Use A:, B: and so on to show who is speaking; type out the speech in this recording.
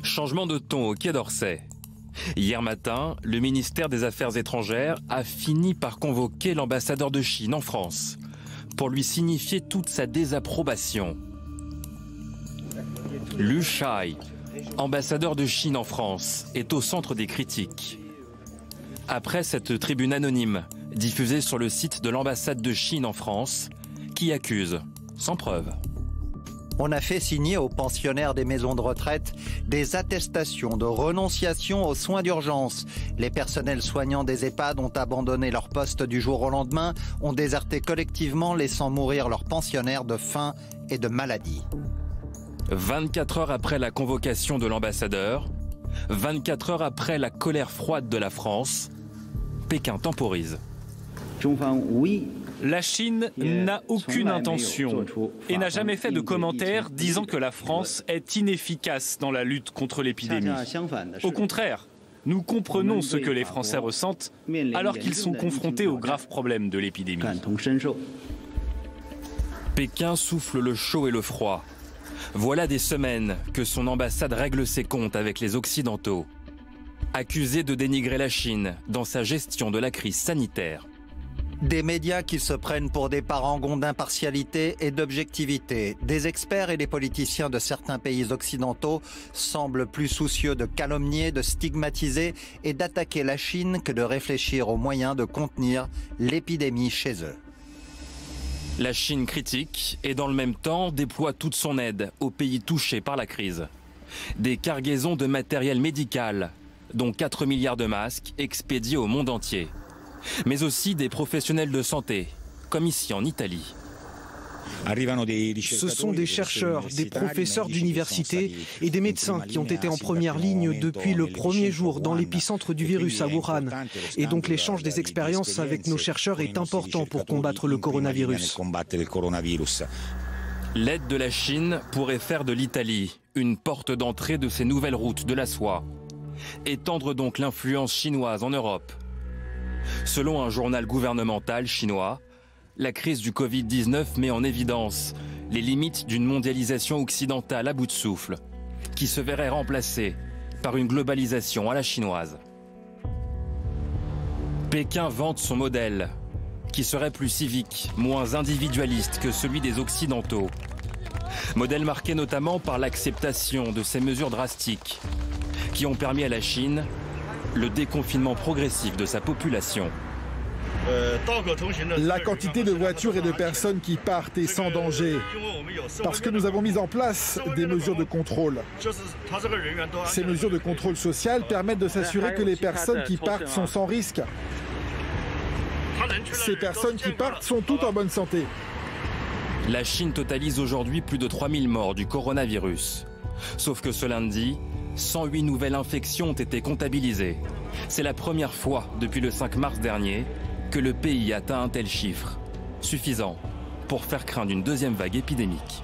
A: Changement de ton au Quai d'Orsay. Hier matin, le ministère des Affaires étrangères a fini par convoquer l'ambassadeur de Chine en France pour lui signifier toute sa désapprobation. Lu Shai, ambassadeur de Chine en France, est au centre des critiques. Après cette tribune anonyme diffusée sur le site de l'ambassade de Chine en France, qui accuse, sans preuve.
B: On a fait signer aux pensionnaires des maisons de retraite des attestations de renonciation aux soins d'urgence. Les personnels soignants des EHPAD ont abandonné leur poste du jour au lendemain, ont déserté collectivement, laissant mourir leurs pensionnaires de faim et de maladie.
A: 24 heures après la convocation de l'ambassadeur, 24 heures après la colère froide de la France, Pékin temporise.
C: La Chine n'a aucune intention et n'a jamais fait de commentaires disant que la France est inefficace dans la lutte contre l'épidémie. Au contraire, nous comprenons ce que les Français ressentent alors qu'ils sont confrontés aux graves problèmes de l'épidémie.
A: Pékin souffle le chaud et le froid. Voilà des semaines que son ambassade règle ses comptes avec les Occidentaux, accusé de dénigrer la Chine dans sa gestion de la crise sanitaire.
B: Des médias qui se prennent pour des parangons d'impartialité et d'objectivité. Des experts et des politiciens de certains pays occidentaux semblent plus soucieux de calomnier, de stigmatiser et d'attaquer la Chine que de réfléchir aux moyens de contenir l'épidémie chez eux.
A: La Chine critique et dans le même temps déploie toute son aide aux pays touchés par la crise. Des cargaisons de matériel médical, dont 4 milliards de masques expédiés au monde entier. Mais aussi des professionnels de santé, comme ici en Italie.
D: Ce sont des chercheurs, des professeurs d'université et des médecins qui ont été en première ligne depuis le premier jour dans l'épicentre du virus à Wuhan. Et donc l'échange des expériences avec nos chercheurs est important pour combattre le coronavirus.
A: L'aide de la Chine pourrait faire de l'Italie une porte d'entrée de ces nouvelles routes de la soie. Étendre donc l'influence chinoise en Europe. Selon un journal gouvernemental chinois, la crise du Covid-19 met en évidence les limites d'une mondialisation occidentale à bout de souffle, qui se verrait remplacée par une globalisation à la chinoise. Pékin vante son modèle, qui serait plus civique, moins individualiste que celui des Occidentaux. Modèle marqué notamment par l'acceptation de ces mesures drastiques, qui ont permis à la Chine le déconfinement progressif de sa population.
E: La quantité de voitures et de personnes qui partent est sans danger, parce que nous avons mis en place des mesures de contrôle. Ces mesures de contrôle social permettent de s'assurer que les personnes qui partent sont sans risque. Ces personnes qui partent sont toutes en bonne santé.
A: La Chine totalise aujourd'hui plus de 3000 morts du coronavirus. Sauf que ce lundi, 108 nouvelles infections ont été comptabilisées. C'est la première fois depuis le 5 mars dernier que le pays atteint un tel chiffre, suffisant pour faire craindre une deuxième vague épidémique.